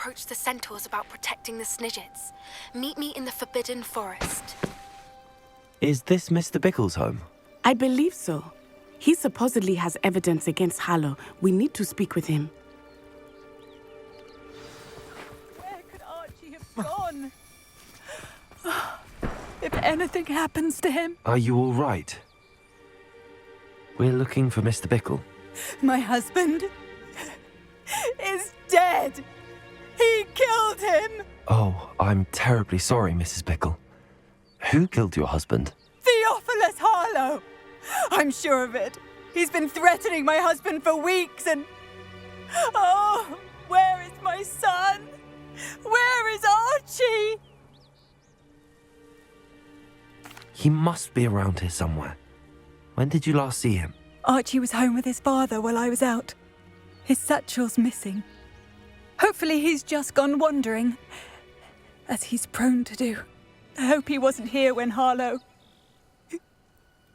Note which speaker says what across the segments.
Speaker 1: approach the centaurs about protecting the Snidgets. Meet me in the Forbidden Forest.
Speaker 2: Is this Mr. Bickle's home?
Speaker 3: I believe so. He supposedly has evidence against Harlow. We need to speak with him.
Speaker 4: Where could Archie have gone? If anything happens to him...
Speaker 2: Are you all right? We're looking for Mr. Bickle.
Speaker 4: My husband is dead. He killed him.
Speaker 2: Oh, I'm terribly sorry, Mrs. Bickle. Who killed your husband?
Speaker 4: Theophilus Harlow. I'm sure of it. He's been threatening my husband for weeks and... Oh, where is my son? Where is Archie?
Speaker 2: He must be around here somewhere. When did you last see him?
Speaker 4: Archie was home with his father while I was out. His satchel's missing. Hopefully he's just gone wandering, as he's prone to do. I hope he wasn't here when Harlow...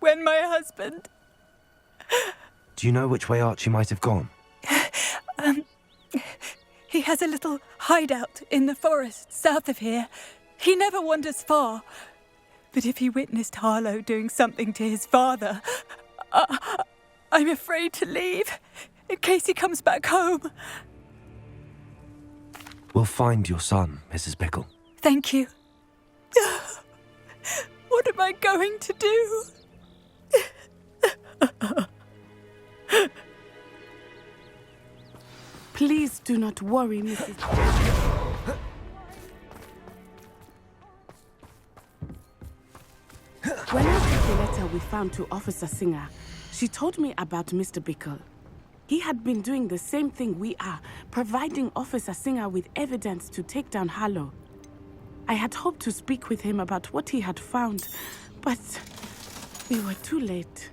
Speaker 4: when my husband...
Speaker 2: Do you know which way Archie might have gone?
Speaker 4: He has a little hideout in the forest south of here. He never wanders far. But if he witnessed Harlow doing something to his father, I'm afraid to leave, in case he comes back home.
Speaker 2: We'll find your son, Mrs. Bickle.
Speaker 4: Thank you. What am I going to do?
Speaker 3: Please do not worry, Mrs. When I took the letter we found to Officer Singer, she told me about Mr. Bickle. He had been doing the same thing we are, providing Officer Singer with evidence to take down Harlow. I had hoped to speak with him about what he had found, but we were too late.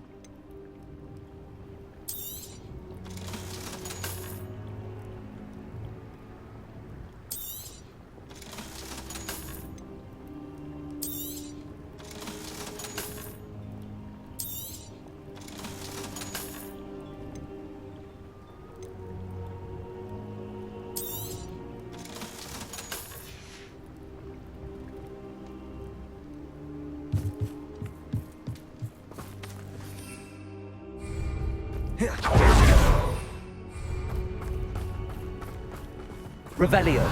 Speaker 5: Revelio.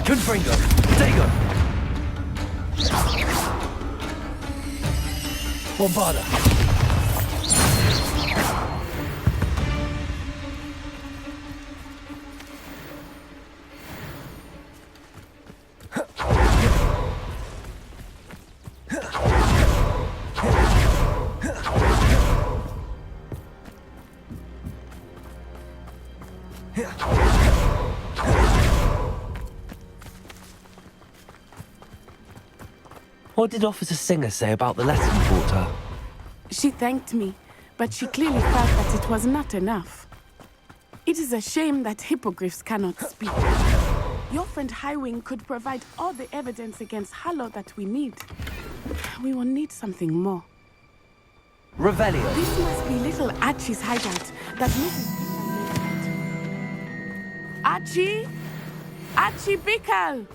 Speaker 2: Confringo! Dago! Bombarda! What did Officer Singer say about the letter you brought her?
Speaker 3: She thanked me, but she clearly felt that it was not enough. It is a shame that hippogriffs cannot speak. Your friend Highwing could provide all the evidence against Harlow that we need. We will need something more.
Speaker 5: Revelio.
Speaker 3: This must be little Archie's hideout that Mrs. Bickle made. Archie? Archie Bickle!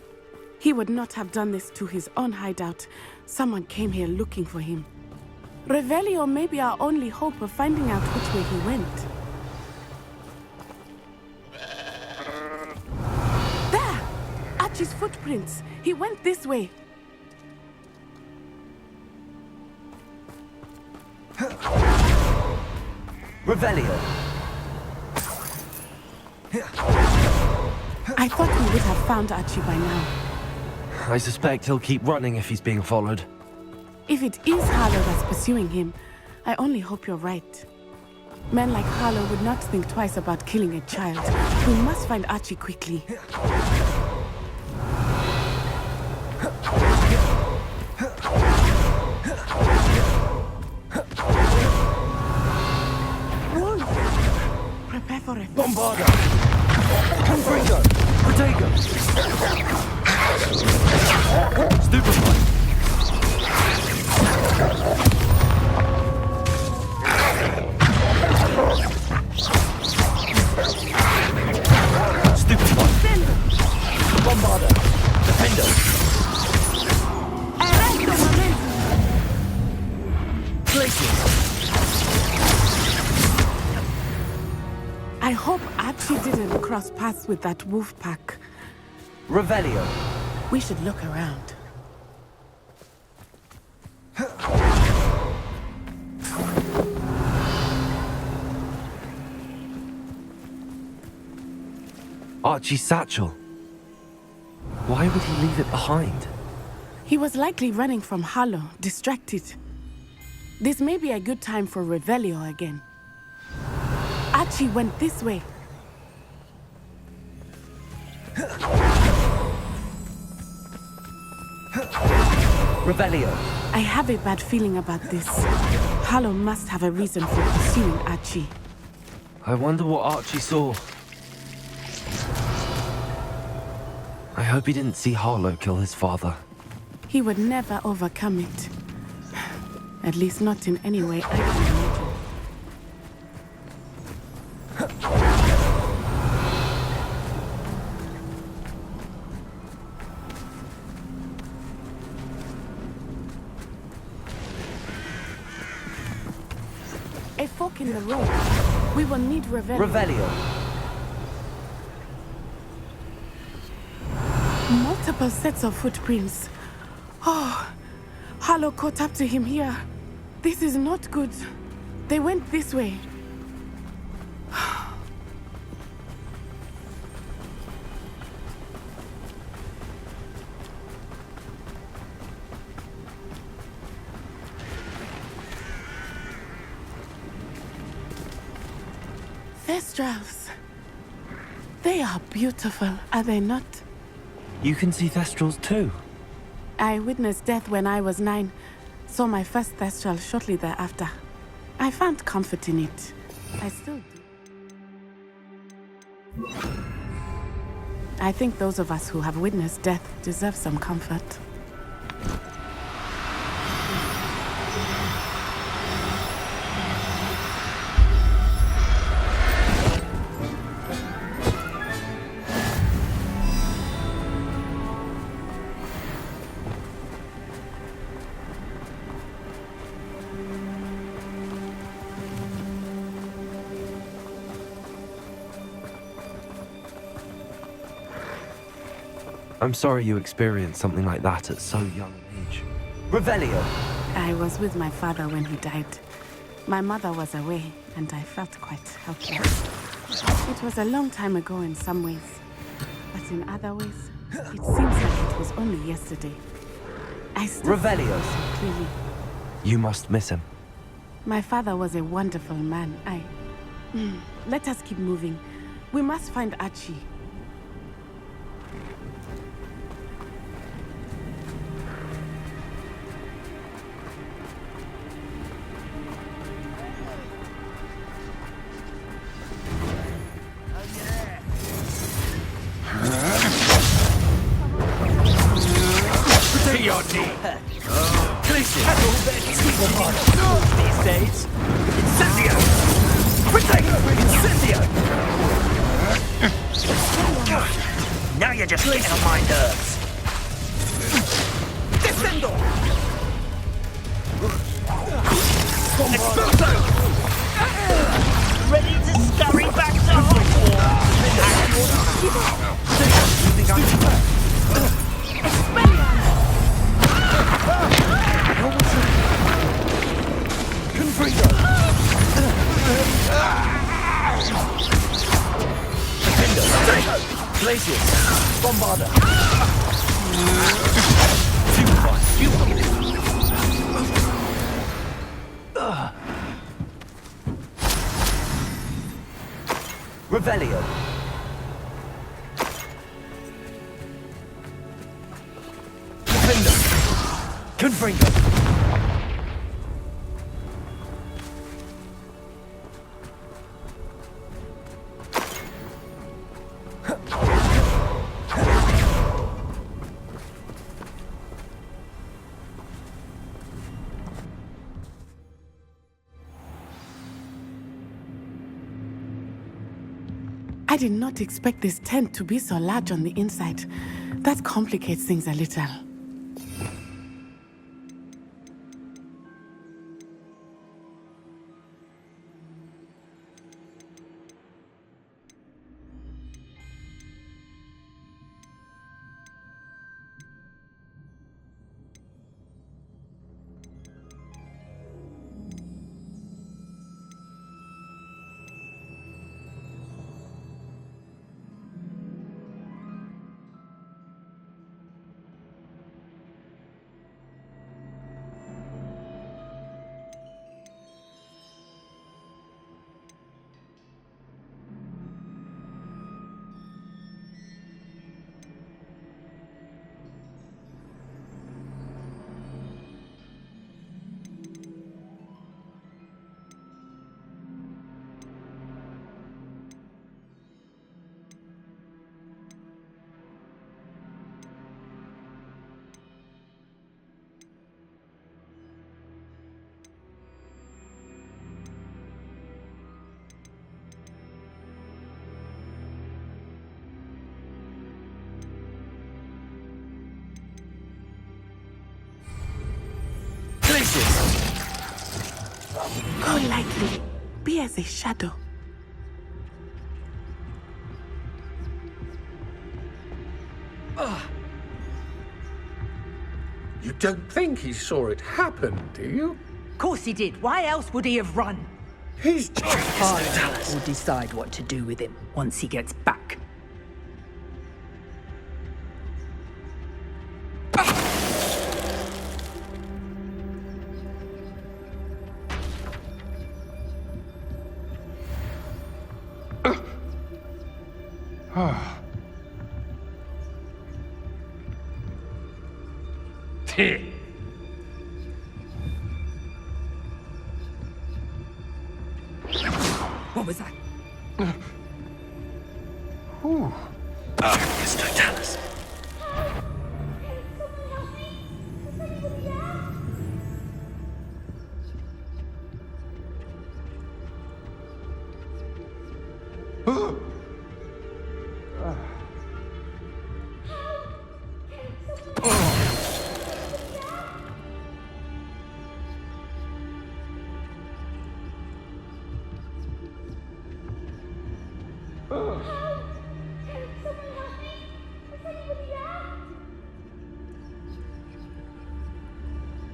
Speaker 3: He would not have done this to his own hideout. Someone came here looking for him. Revelio may be our only hope of finding out which way he went. There! Archie's footprints. He went this way.
Speaker 5: Revelio.
Speaker 3: I thought we would have found Archie by now.
Speaker 2: I suspect he'll keep running if he's being followed.
Speaker 3: If it is Harlow that's pursuing him, I only hope you're right. Men like Harlow would not think twice about killing a child. We must find Archie quickly. Prepare for it.
Speaker 5: Bombarda! Confringo! Protego!
Speaker 2: Stupefy! Stupefy!
Speaker 5: Bombarda! Defender!
Speaker 3: Arresto momento.
Speaker 5: Glacius!
Speaker 3: I hope Archie didn't cross paths with that wolf pack.
Speaker 5: Revelio!
Speaker 3: We should look around.
Speaker 2: Archie's satchel. Why would he leave it behind?
Speaker 3: He was likely running from Harlow, distracted. This may be a good time for Revelio again. Archie went this way.
Speaker 5: Revelio!
Speaker 3: I have a bad feeling about this. Harlow must have a reason for pursuing Archie.
Speaker 2: I wonder what Archie saw. I hope he didn't see Harlow kill his father.
Speaker 3: He would never overcome it. At least not in any way I can imagine. A fork in the road. We will need Revelio.
Speaker 5: Revelio!
Speaker 3: Multiple sets of footprints. Oh, Harlow caught up to him here. This is not good. They went this way. Thestrals. They are beautiful, are they not?
Speaker 2: You can see Thestrals too.
Speaker 3: I witnessed death when I was 9. Saw my first Thestral shortly thereafter. I found comfort in it. I still do. I think those of us who have witnessed death deserve some comfort.
Speaker 2: I'm sorry you experienced something like that at so young an age.
Speaker 5: Revelio!
Speaker 3: I was with my father when he died. My mother was away, and I felt quite helpless. It was a long time ago in some ways, but in other ways, it seems like it was only yesterday. I still
Speaker 5: Revelio.
Speaker 3: feel so clearly.
Speaker 2: You must miss him.
Speaker 3: My father was a wonderful man. Let us keep moving. We must find Archie.
Speaker 5: These days. Incendio! Protego! Incendio! Now you're just getting on my nerves. Descendo! Expulso! Ready to scurry back to Glacius! Bombarda! Revelio! Defender! Confringo!
Speaker 3: I did not expect this tent to be so large on the inside. That complicates things a little. Go lightly. Be as a shadow.
Speaker 6: You don't think he saw it happen, do you?
Speaker 7: Of course he did. Why else would he have run?
Speaker 6: He's just...
Speaker 7: I will decide what to do with him once he gets back. What was that?
Speaker 2: Mr. Tallis.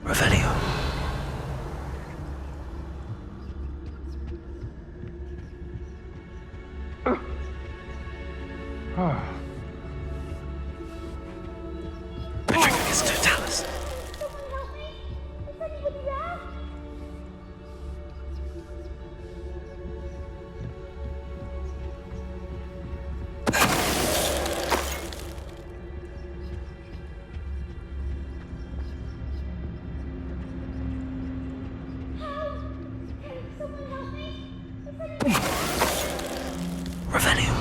Speaker 2: Revelio. Mr. Tallis. Revelio.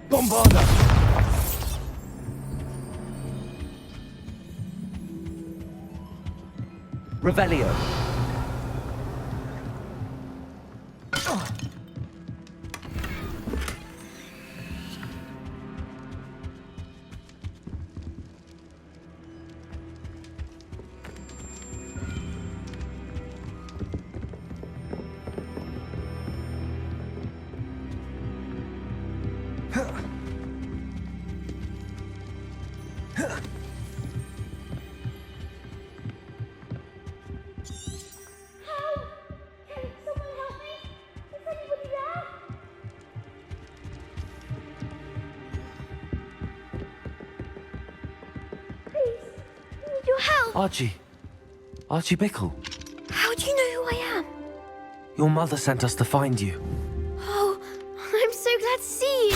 Speaker 2: Bombarda! Revelio. Archie. Archie Bickle.
Speaker 1: How do you know who I am?
Speaker 2: Your mother sent us to find you.
Speaker 1: Oh, I'm so glad to see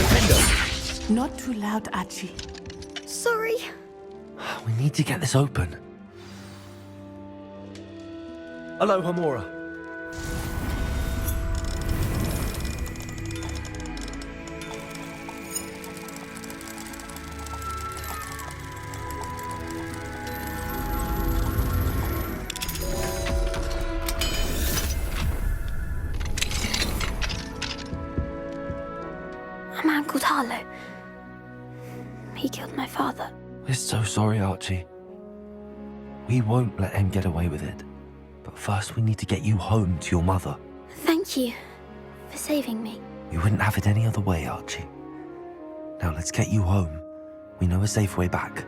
Speaker 1: you.
Speaker 3: Not too loud, Archie.
Speaker 1: Sorry.
Speaker 2: We need to get this open. Hello, Hamora.
Speaker 1: A man called Harlow. He killed my father.
Speaker 2: We're so sorry, Archie. We won't let him get away with it. But first we need to get you home to your mother.
Speaker 1: Thank you for saving me.
Speaker 2: We wouldn't have it any other way, Archie. Now let's get you home. We know a safe way back.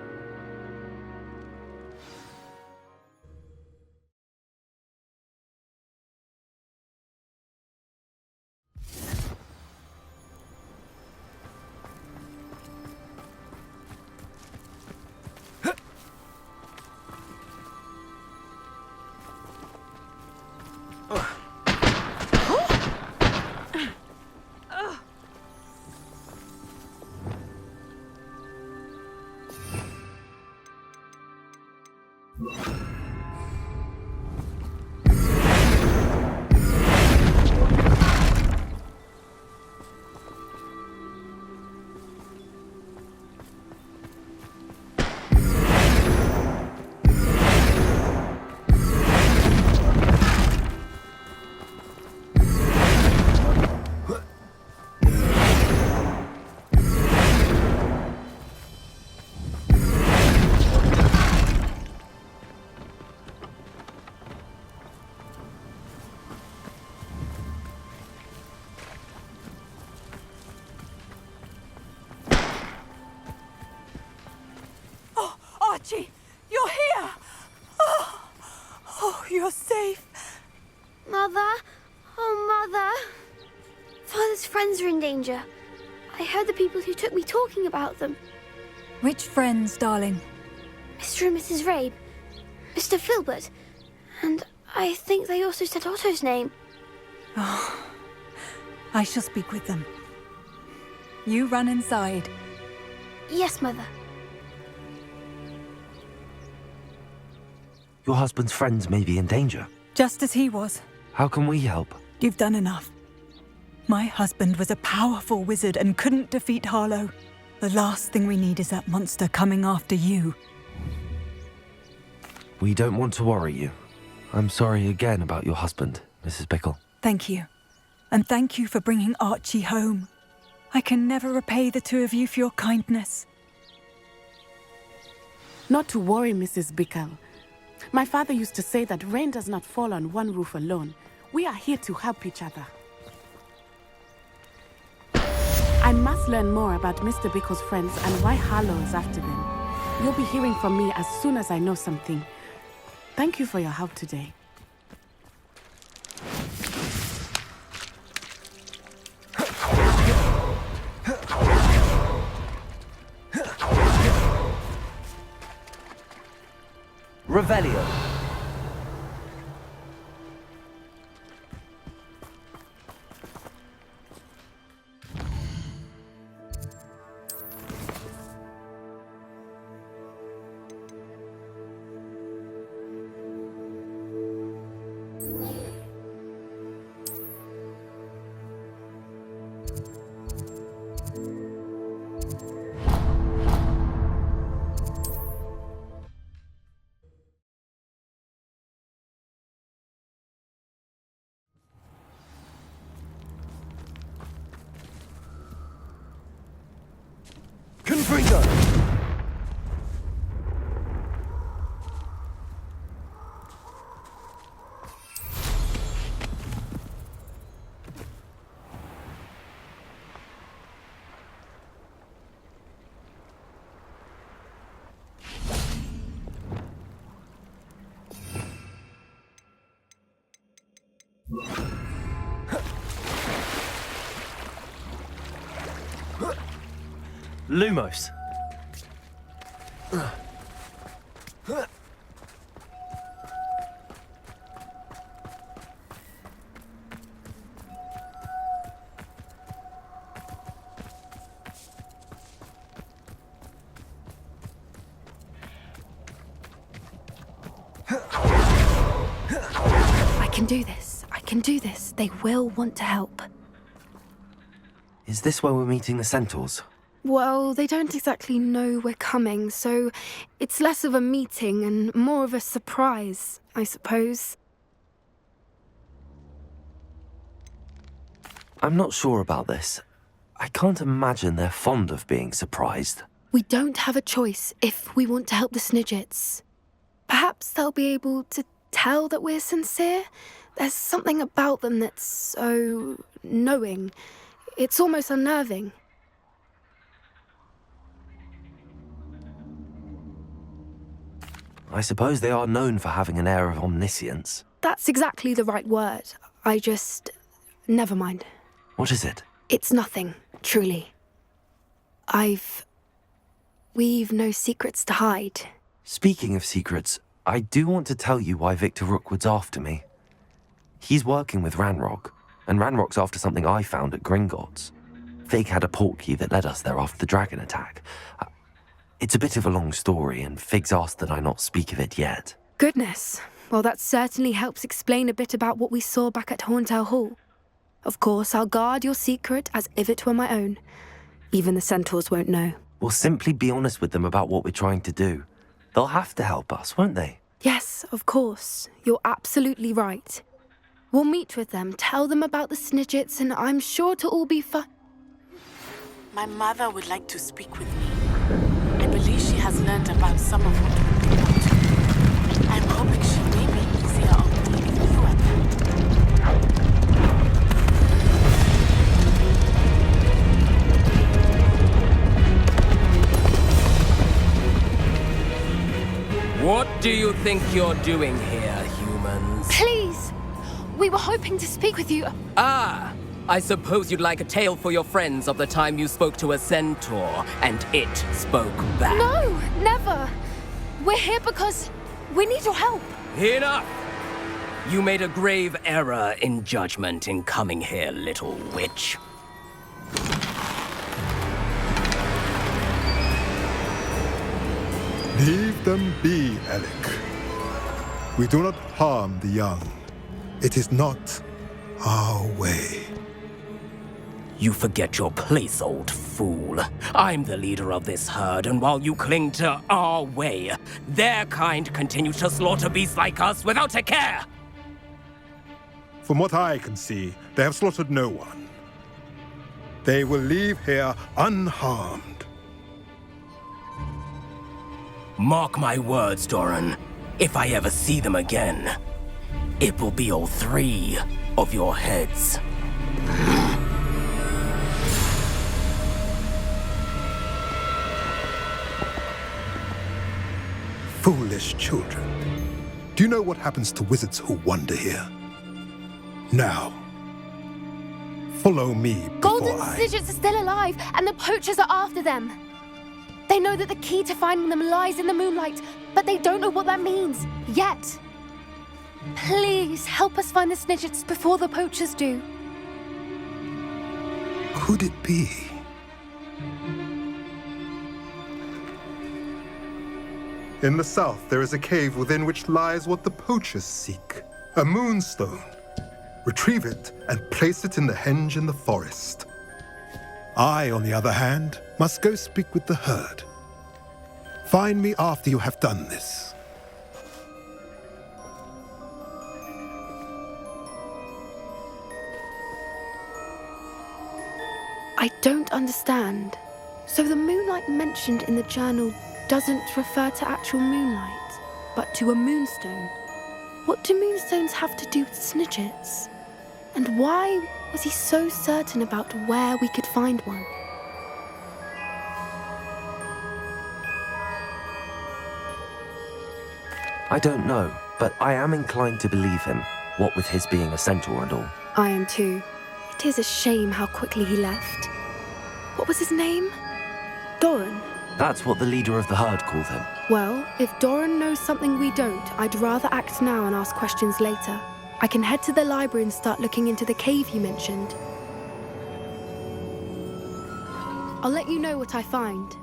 Speaker 4: Archie, you're here! Oh, you're safe.
Speaker 1: Mother? Oh, Mother. Father's friends are in danger. I heard the people who took me talking about them.
Speaker 4: Which friends, darling?
Speaker 1: Mr. and Mrs. Rabe, Mr. Filbert, and I think they also said Otto's name.
Speaker 4: I shall speak with them. You run inside.
Speaker 1: Yes, Mother.
Speaker 2: Your husband's friends may be in danger.
Speaker 4: Just as he was.
Speaker 2: How can we help?
Speaker 4: You've done enough. My husband was a powerful wizard and couldn't defeat Harlow. The last thing we need is that monster coming after you.
Speaker 2: We don't want to worry you. I'm sorry again about your husband, Mrs. Bickle.
Speaker 4: Thank you. And thank you for bringing Archie home. I can never repay the two of you for your kindness.
Speaker 3: Not to worry, Mrs. Bickle. My father used to say that rain does not fall on one roof alone. We are here to help each other. I must learn more about Mr. Bickle's friends and why Harlow is after them. You'll be hearing from me as soon as I know something. Thank you for your help today.
Speaker 2: Revelio. Confringo! Lumos.
Speaker 1: can do this. I can do this. They will want to help.
Speaker 2: Is this where we're meeting the centaurs?
Speaker 1: Well, they don't exactly know we're coming, so it's less of a meeting and more of a surprise, I suppose.
Speaker 2: I'm not sure about this. I can't imagine they're fond of being surprised.
Speaker 1: We don't have a choice if we want to help the Snidgets. Perhaps they'll be able to tell that we're sincere. There's something about them that's so knowing. It's almost unnerving.
Speaker 2: I suppose they are known for having an air of omniscience.
Speaker 1: That's exactly the right word. Never mind.
Speaker 2: What is it?
Speaker 1: It's nothing, truly. We've no secrets to hide.
Speaker 2: Speaking of secrets, I do want to tell you why Victor Rookwood's after me. He's working with Ranrock, and Ranrock's after something I found at Gringotts. Fig had a portkey that led us there after the dragon attack. It's a bit of a long story, and Fig's asked that I not speak of it yet.
Speaker 1: Goodness. Well, that certainly helps explain a bit about what we saw back at Horntail Hall. Of course, I'll guard your secret as if it were my own. Even the centaurs won't know.
Speaker 2: We'll simply be honest with them about what we're trying to do. They'll have to help us, won't they?
Speaker 1: Yes, of course. You're absolutely right. We'll meet with them, tell them about the Snidgets, and I'm sure to all be fine.
Speaker 3: My mother would like to speak with me. I believe she has learned about some of what we're about. I'm hoping she may be easier on me if you are
Speaker 8: there. What do you think you're doing here, humans?
Speaker 1: Please! We were hoping to speak with you.
Speaker 8: Ah! I suppose you'd like a tale for your friends of the time you spoke to a centaur, and it spoke back.
Speaker 1: No, never. We're here because we need your help.
Speaker 8: Enough! You made a grave error in judgment in coming here, little witch.
Speaker 9: Leave them be, Alec. We do not harm the young. It is not our way.
Speaker 8: You forget your place, old fool. I'm the leader of this herd, and while you cling to our way, their kind continue to slaughter beasts like us without a care!
Speaker 9: From what I can see, they have slaughtered no one. They will leave here unharmed.
Speaker 8: Mark my words, Doran. If I ever see them again, it will be all 3 of your heads.
Speaker 9: Foolish children. Do you know what happens to wizards who wander here? Now, follow me
Speaker 1: Golden Snidgets are still alive, and the poachers are after them. They know that the key to finding them lies in the moonlight, but they don't know what that means, yet. Please, help us find the Snidgets before the poachers do.
Speaker 9: Could it be? In the south, there is a cave within which lies what the poachers seek. A moonstone. Retrieve it and place it in the henge in the forest. I, on the other hand, must go speak with the herd. Find me after you have done this.
Speaker 1: I don't understand. So the moonlight mentioned in the journal doesn't refer to actual moonlight, but to a moonstone. What do moonstones have to do with Snidgets? And why was he so certain about where we could find one?
Speaker 2: I don't know, but I am inclined to believe him, what with his being a centaur and all.
Speaker 1: I am too. It is a shame how quickly he left. What was his name? Doran?
Speaker 2: That's what the leader of the herd called him.
Speaker 1: Well, if Doran knows something we don't, I'd rather act now and ask questions later. I can head to the library and start looking into the cave you mentioned. I'll let you know what I find.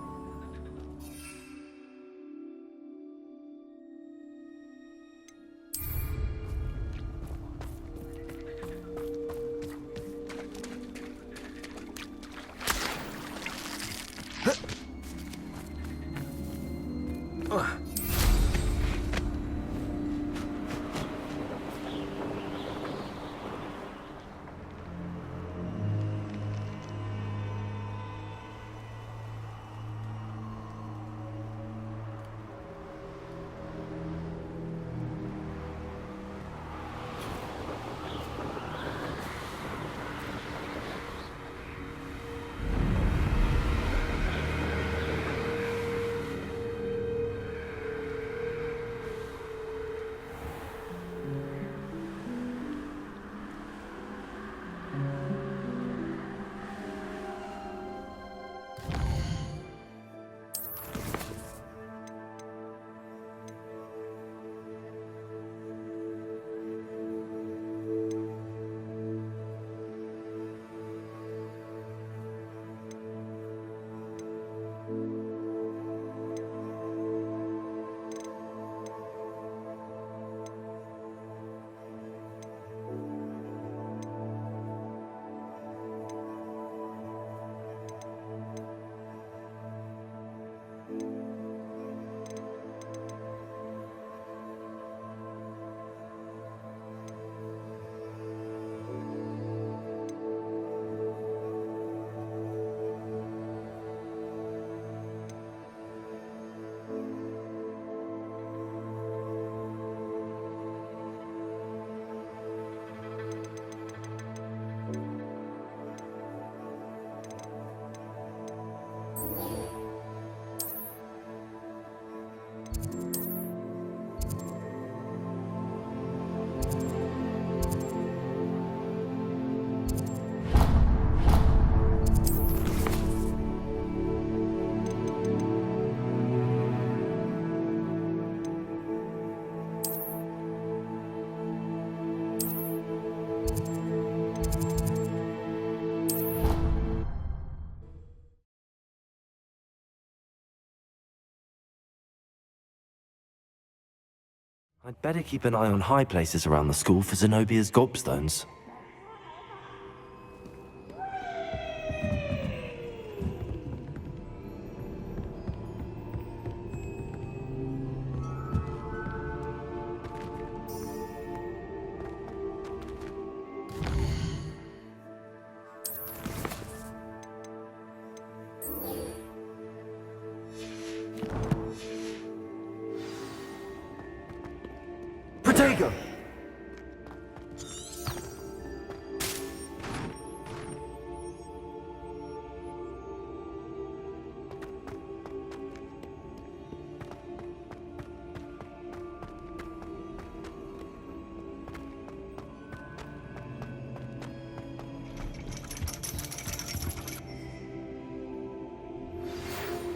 Speaker 2: I'd better keep an eye on high places around the school for Zenobia's gobstones. Protego!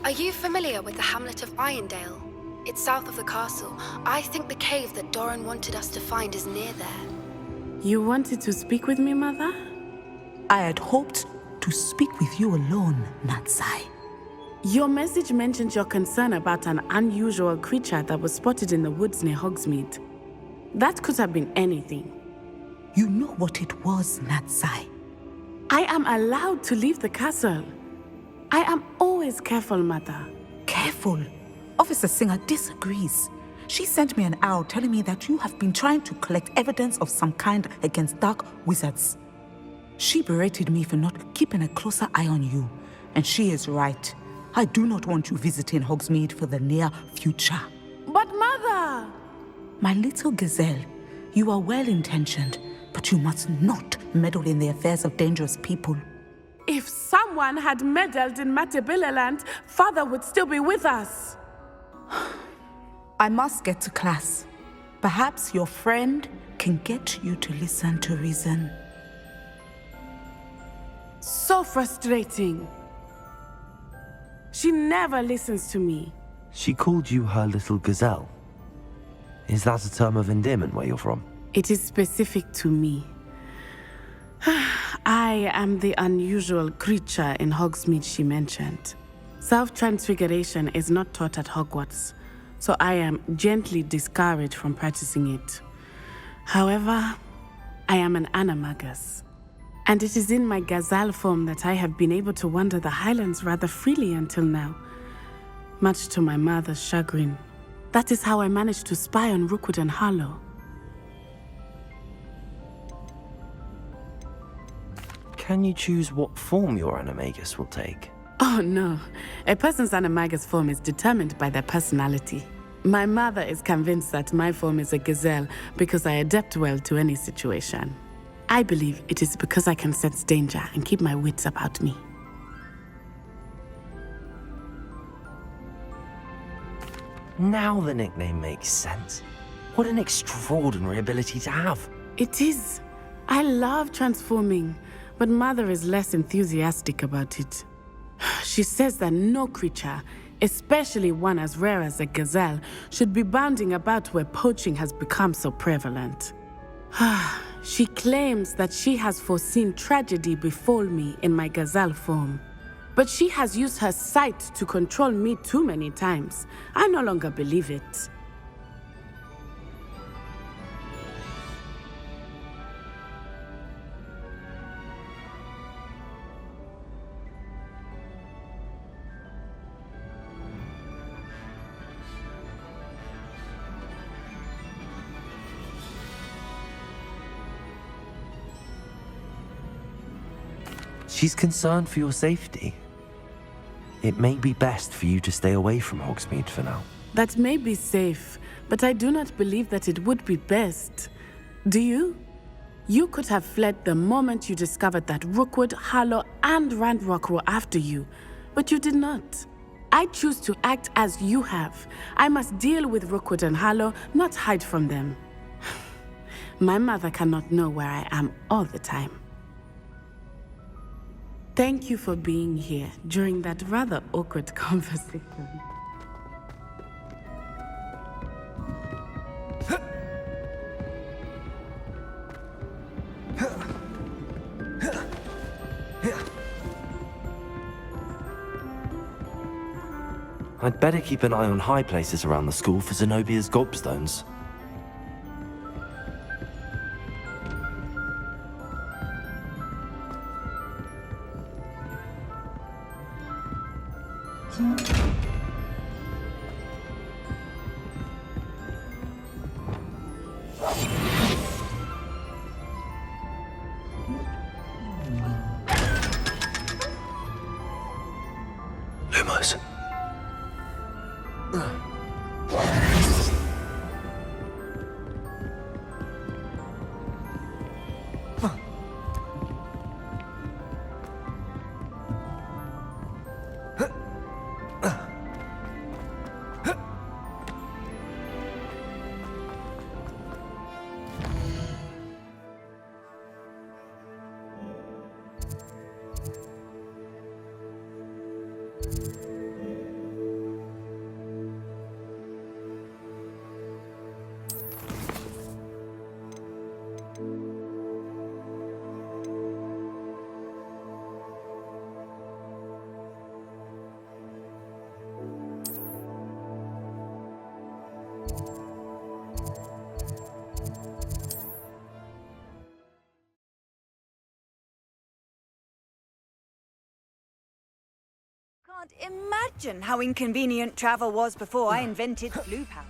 Speaker 1: Are you familiar with the hamlet of Irondale? It's south of the castle. I think the cave that Doran wanted us to find is near there.
Speaker 3: You wanted to speak with me, Mother?
Speaker 10: I had hoped to speak with you alone, Natsai.
Speaker 3: Your message mentioned your concern about an unusual creature that was spotted in the woods near Hogsmeade. That could have been anything.
Speaker 10: You know what it was, Natsai.
Speaker 3: I am allowed to leave the castle. I am always careful, Mother.
Speaker 10: Careful? Officer Singer disagrees. She sent me an owl telling me that you have been trying to collect evidence of some kind against dark wizards. She berated me for not keeping a closer eye on you, and she is right. I do not want you visiting Hogsmeade for the near future.
Speaker 3: But Mother!
Speaker 10: My little gazelle, you are well-intentioned, but you must not meddle in the affairs of dangerous people.
Speaker 3: If someone had meddled in Matabeleland, Father would still be with us.
Speaker 10: I must get to class. Perhaps your friend can get you to listen to reason.
Speaker 3: So frustrating. She never listens to me.
Speaker 2: She called you her little gazelle. Is that a term of endearment where you're from?
Speaker 3: It is specific to me. I am the unusual creature in Hogsmeade she mentioned. Self-transfiguration is not taught at Hogwarts, so I am gently discouraged from practicing it. However, I am an animagus, and it is in my gazelle form that I have been able to wander the Highlands rather freely until now. much to my mother's chagrin. That is how I managed to spy on Rookwood and Harlow.
Speaker 2: Can you choose what form your animagus will take?
Speaker 3: Oh no, a person's animagus form is determined by their personality. My mother is convinced that my form is a gazelle because I adapt well to any situation. I believe it is because I can sense danger and keep my wits about me.
Speaker 2: Now the nickname makes sense. What an extraordinary ability to have.
Speaker 3: It is. I love transforming, but Mother is less enthusiastic about it. She says that no creature, especially one as rare as a gazelle, should be bounding about where poaching has become so prevalent. She claims that she has foreseen tragedy befall me in my gazelle form. But she has used her sight to control me too many times. I no longer believe it.
Speaker 2: She's concerned for your safety. It may be best for you to stay away from Hogsmeade for now.
Speaker 3: That may be safe, but I do not believe that it would be best. Do you? You could have fled the moment you discovered that Rookwood, Harlow, and Ranrock were after you, but you did not. I choose to act as you have. I must deal with Rookwood and Harlow, not hide from them. My mother cannot know where I am all the time. Thank you for being here during that rather awkward conversation.
Speaker 2: I'd better keep an eye on high places around the school for Zenobia's gobstones. Lumos.
Speaker 11: Can't imagine how inconvenient travel was before I invented blue powder.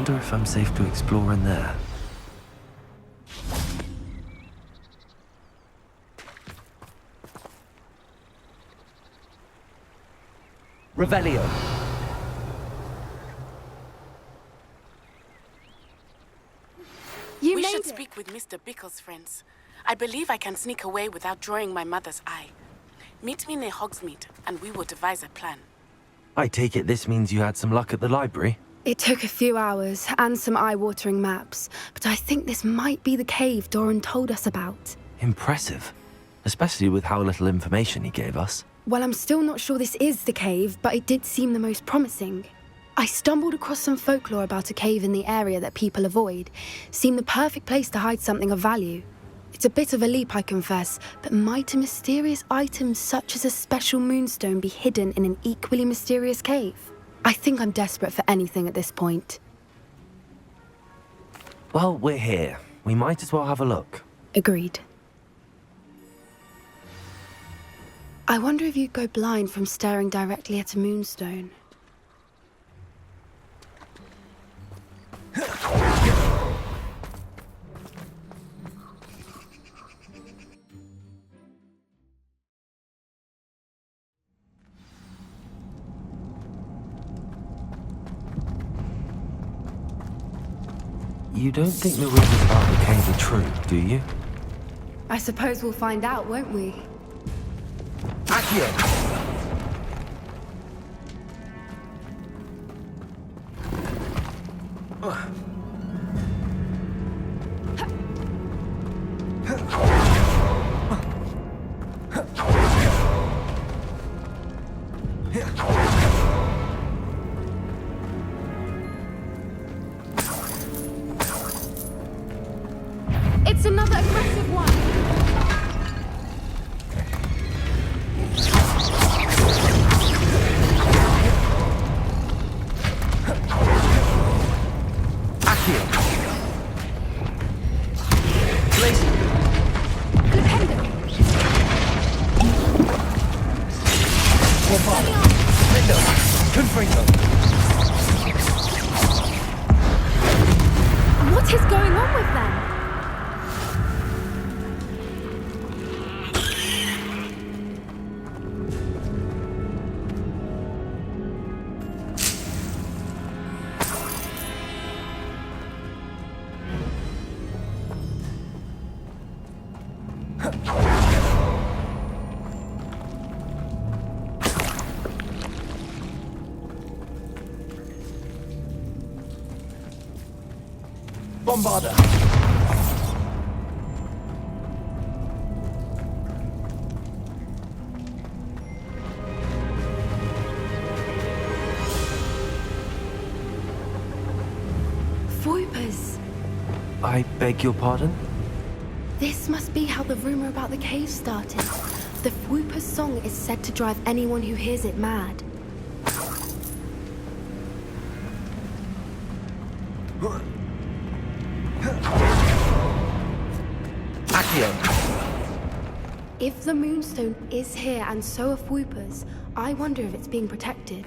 Speaker 2: wonder if I'm safe to explore in there.
Speaker 5: Revelio.
Speaker 1: You
Speaker 3: We
Speaker 1: made
Speaker 3: should
Speaker 1: it.
Speaker 3: speak with Mr. Bickle's friends. I believe I can sneak away without drawing my mother's eye. Meet me near Hogsmeade, and we will devise a plan.
Speaker 2: I take it this means you had some luck at the library?
Speaker 1: It took a few hours and some eye-watering maps, but I think this might be the cave Doran told us about.
Speaker 2: Impressive. Especially with how little information he gave us.
Speaker 1: Well, I'm still not sure this is the cave, but it did seem the most promising. I stumbled across some folklore about a cave in the area that people avoid. Seemed the perfect place to hide something of value. It's a bit of a leap, I confess, but might a mysterious item such as a special moonstone be hidden in an equally mysterious cave? I think I'm desperate for anything at this point.
Speaker 2: Well, we're here. We might as well have a look.
Speaker 1: Agreed. I wonder if you'd go blind from staring directly at a moonstone.
Speaker 2: You don't think the rumors about the cave are true, do you?
Speaker 1: I suppose we'll find out, won't we?
Speaker 5: Accio.
Speaker 1: It's another aggressive one! What is going on with them?
Speaker 5: Bombarder.
Speaker 1: Foipers.
Speaker 2: I beg your pardon?
Speaker 1: This must be how the rumor about the cave started. The Fwooper's song is said to drive anyone who hears it mad. If the Moonstone is here and so are Fwoopers, I wonder if it's being protected.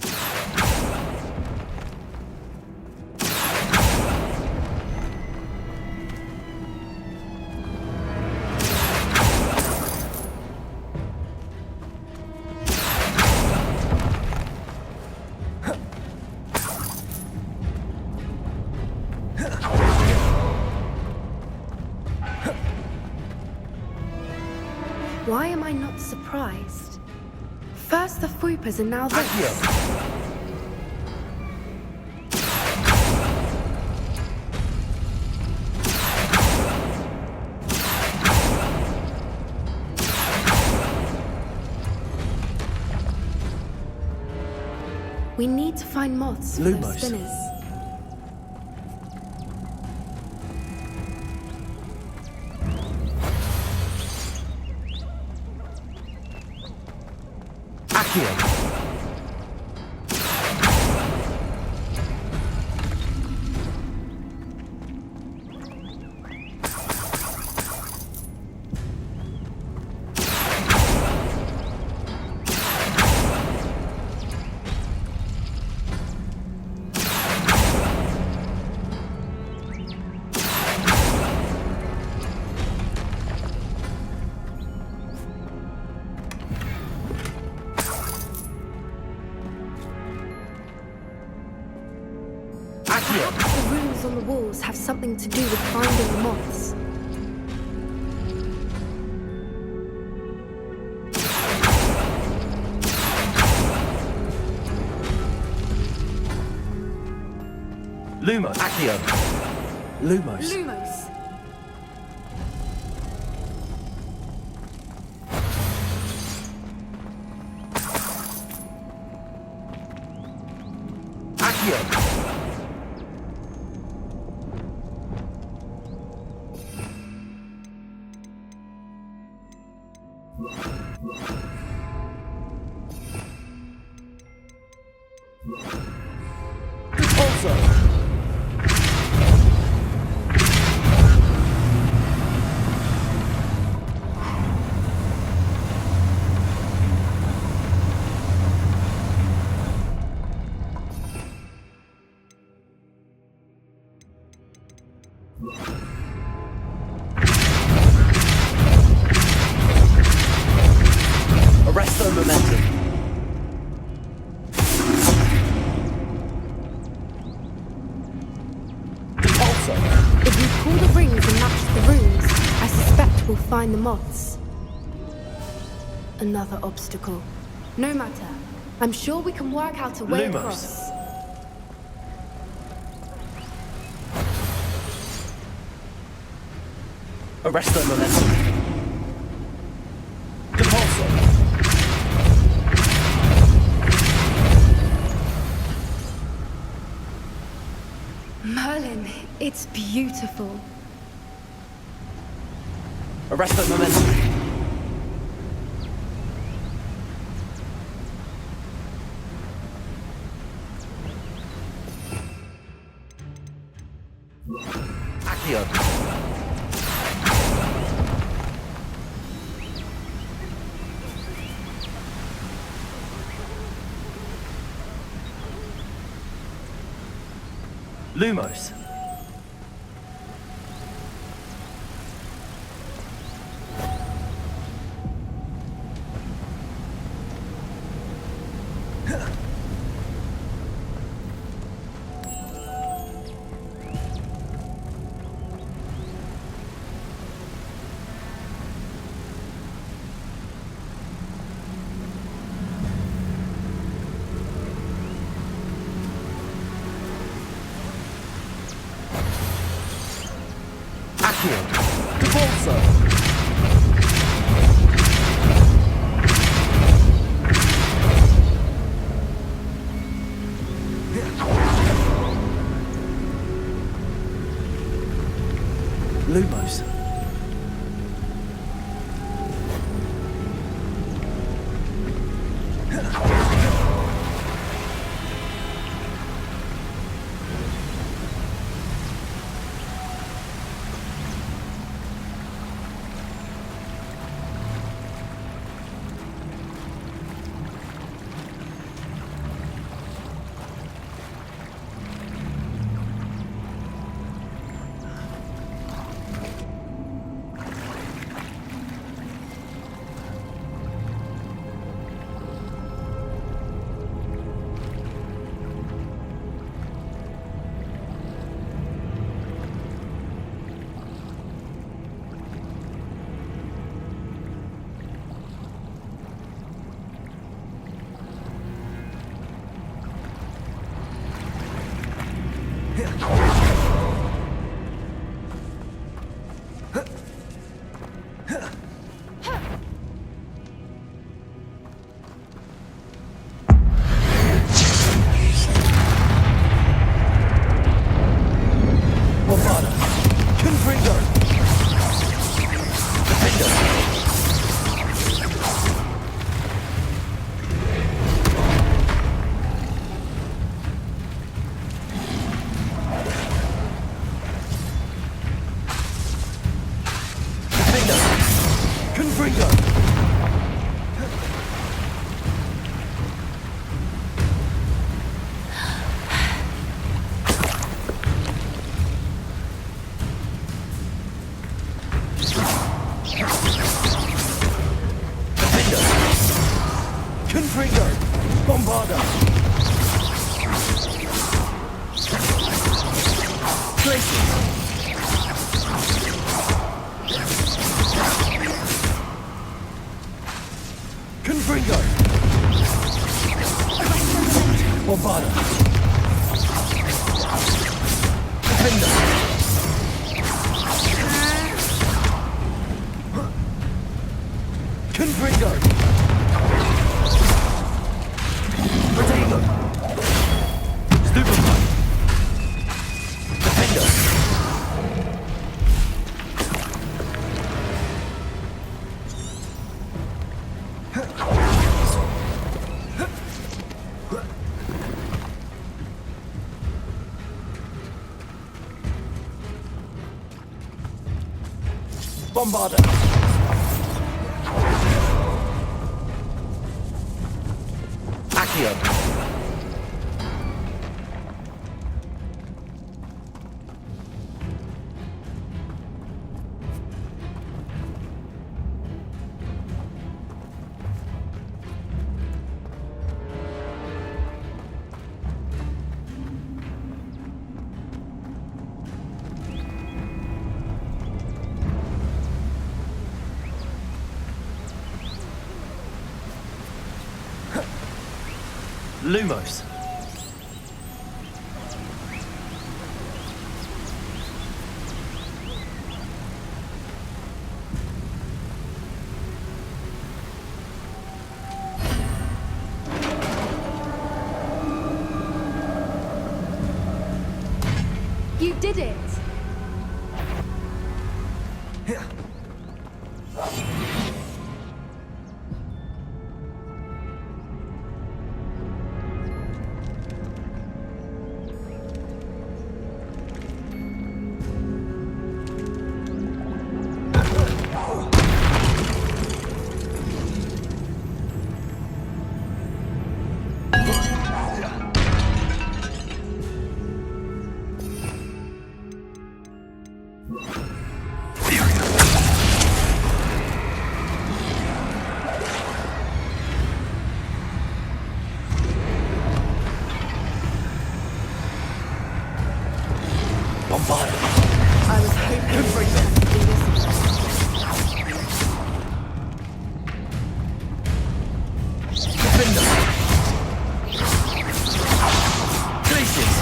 Speaker 1: Why am I not surprised? First the Fwoopers and now this. We need to find moths for those spinners. Perhaps the runes on the walls have something to do with finding the moths.
Speaker 2: Lumos. Accio. Lumos.
Speaker 1: Lumos.
Speaker 2: Accio. Arresto momentum. Repulsor.
Speaker 1: If we pull the rings and match the runes, I suspect we'll find the moths. Another obstacle. No matter. I'm sure we can work out a way
Speaker 2: Lumos.
Speaker 1: across.
Speaker 2: Arresto momentum. Repulsor.
Speaker 1: Merlin, it's beautiful.
Speaker 2: Arresto momentum. Accio. Lumos. Accio. Repulsor. Lumos.
Speaker 8: Confringo! Bombarda! Defender! Confringo! Protego! Stupefy! Defender! Bombarda! Accio! Lumos.
Speaker 1: You did it!
Speaker 11: I was hoping to do this.
Speaker 8: Defender! Glaciers!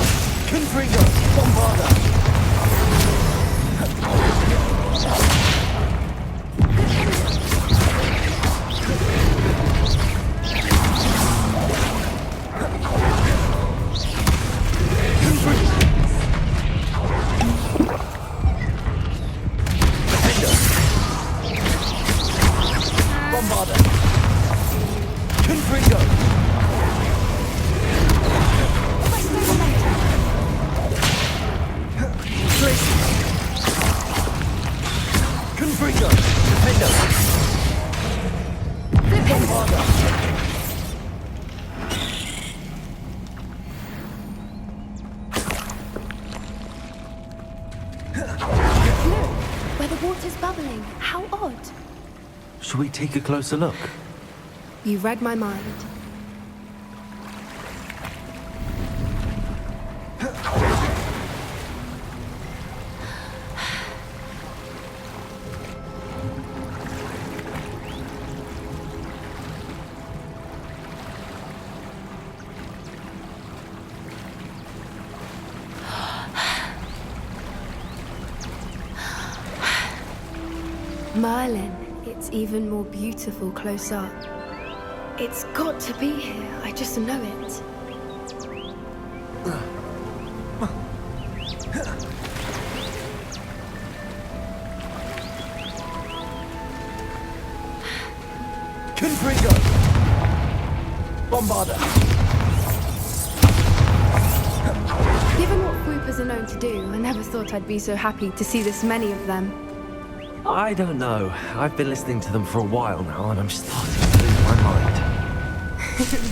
Speaker 8: Confringo! Bombarda! Bombarda! Confringo! Glaciers! Confringo! Defender! Bombarda!
Speaker 1: Where the water's bubbling. How odd.
Speaker 2: Shall we take a closer look?
Speaker 1: You read my mind. Merlin, it's even more beautiful close up. It's got to be here, I just know it.
Speaker 8: Confringo! Bombarda!
Speaker 1: Given what Swoopers are known to do, I never thought I'd be so happy to see this many of them.
Speaker 2: I don't know. I've been listening to them for a while now, and I'm starting to lose my mind.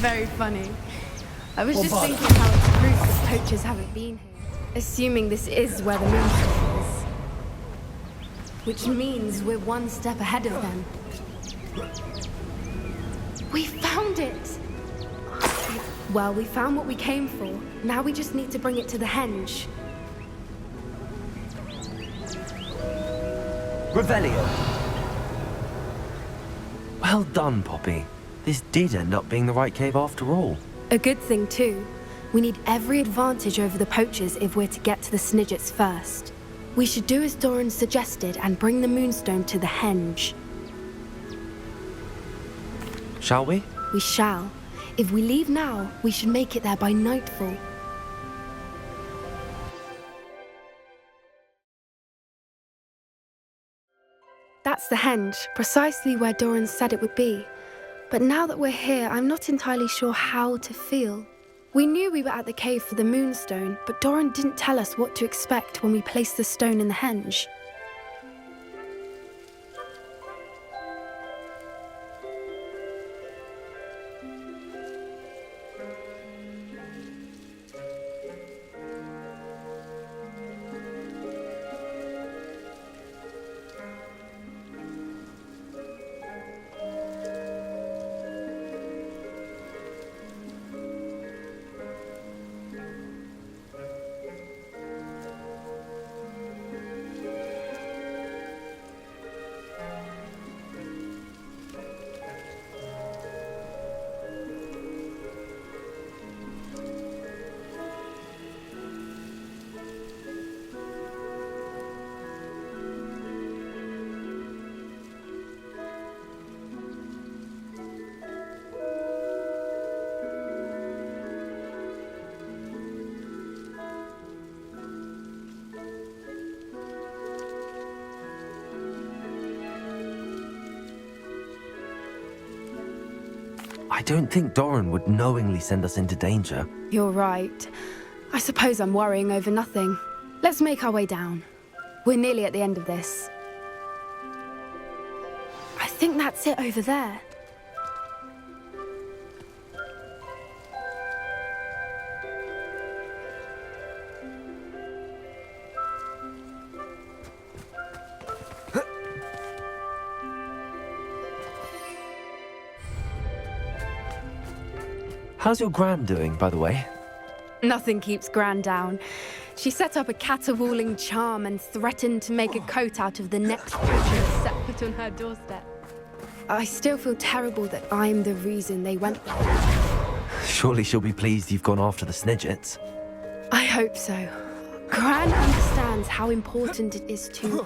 Speaker 1: Very funny. I was just thinking how it's proof that poachers haven't been here. Assuming this is where the moonstone is. Which means we're one step ahead of them. We found it! Well, we found what we came for. Now we just need to bring it to the henge.
Speaker 2: Revelio! Well done, Poppy. This did end up being the right cave after all.
Speaker 1: A good thing, too. We need every advantage over the poachers if we're to get to the Snidgets first. We should do as Doran suggested and bring the Moonstone to the henge.
Speaker 2: Shall we?
Speaker 1: We shall. If we leave now, we should make it there by nightfall. That's the henge, precisely where Doran said it would be. But now that we're here, I'm not entirely sure how to feel. We knew we were at the cave for the Moonstone, but Doran didn't tell us what to expect when we placed the stone in the henge.
Speaker 2: I don't think Doran would knowingly send us into danger.
Speaker 1: You're right. I suppose I'm worrying over nothing. Let's make our way down. We're nearly at the end of this. I think that's it over there.
Speaker 2: How's your gran doing, by the way?
Speaker 1: Nothing keeps Gran down. She set up a caterwauling charm and threatened to make a coat out of the next poacher set foot on her doorstep. I still feel terrible that I'm the reason they went there.
Speaker 2: Surely she'll be pleased you've gone after the Snidgets.
Speaker 1: I hope so. Gran understands how important it is to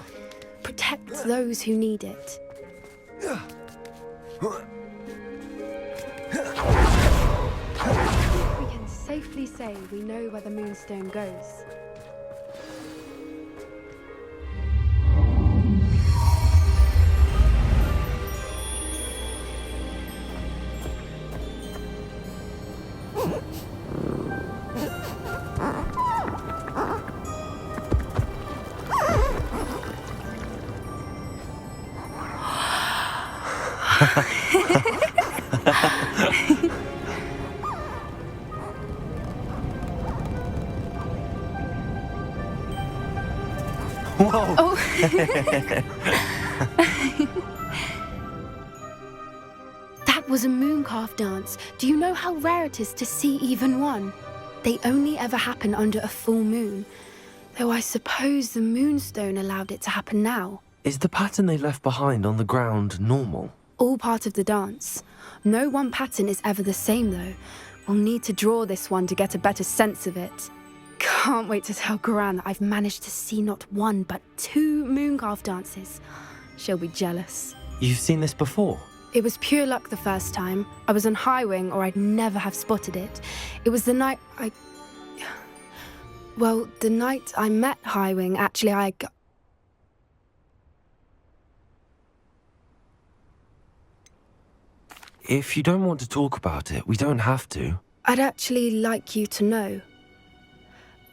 Speaker 1: protect those who need it. We can safely say we know where the Moonstone goes.
Speaker 2: Whoa!
Speaker 1: Oh. That was a mooncalf dance. Do you know how rare it is to see even one? They only ever happen under a full moon. Though I suppose the Moonstone allowed it to happen now.
Speaker 2: Is the pattern they left behind on the ground normal?
Speaker 1: All part of the dance. No one pattern is ever the same, though. We'll need to draw this one to get a better sense of it. Can't wait to tell Gran that I've managed to see not one, but 2 mooncalf dances. She'll be jealous.
Speaker 2: You've seen this before?
Speaker 1: It was pure luck the first time. I was on Highwing, or I'd never have spotted it. It was the night the night I met Highwing, actually,
Speaker 2: If you don't want to talk about it, we don't have to.
Speaker 1: I'd actually like you to know.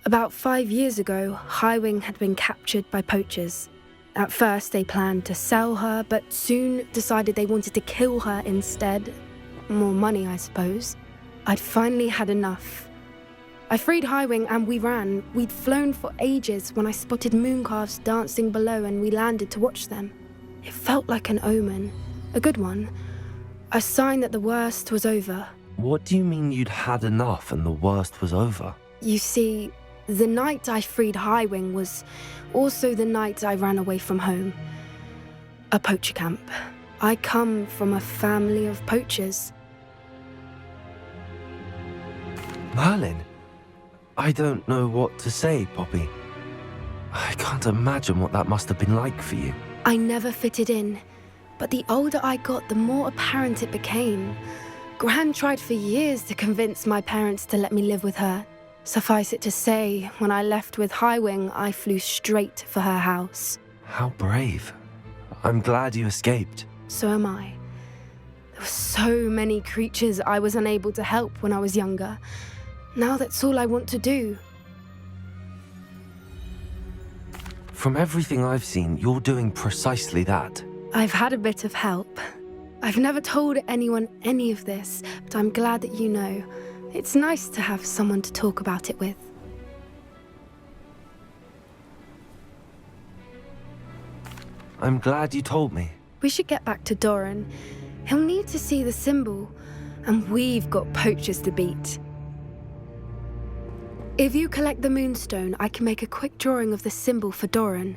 Speaker 1: About 5 years ago, Highwing had been captured by poachers. At first, they planned to sell her, but soon decided they wanted to kill her instead. More money, I suppose. I'd finally had enough. I freed Highwing and we ran. We'd flown for ages when I spotted mooncalves dancing below and we landed to watch them. It felt like an omen. A good one. A sign that the worst was over.
Speaker 2: What do you mean you'd had enough and the worst was over?
Speaker 1: You see, the night I freed Highwing was also the night I ran away from home. A poacher camp. I come from a family of poachers.
Speaker 2: Merlin? I don't know what to say, Poppy. I can't imagine what that must have been like for you.
Speaker 1: I never fitted in, but the older I got, the more apparent it became. Gran tried for years to convince my parents to let me live with her. Suffice it to say, when I left with Highwing, I flew straight for her house.
Speaker 2: How brave. I'm glad you escaped.
Speaker 1: So am I. There were so many creatures I was unable to help when I was younger. Now that's all I want to do.
Speaker 2: From everything I've seen, you're doing precisely that.
Speaker 1: I've had a bit of help. I've never told anyone any of this, but I'm glad that you know. It's nice to have someone to talk about it with.
Speaker 2: I'm glad you told me.
Speaker 1: We should get back to Doran. He'll need to see the symbol, and we've got poachers to beat. If you collect the Moonstone, I can make a quick drawing of the symbol for Doran.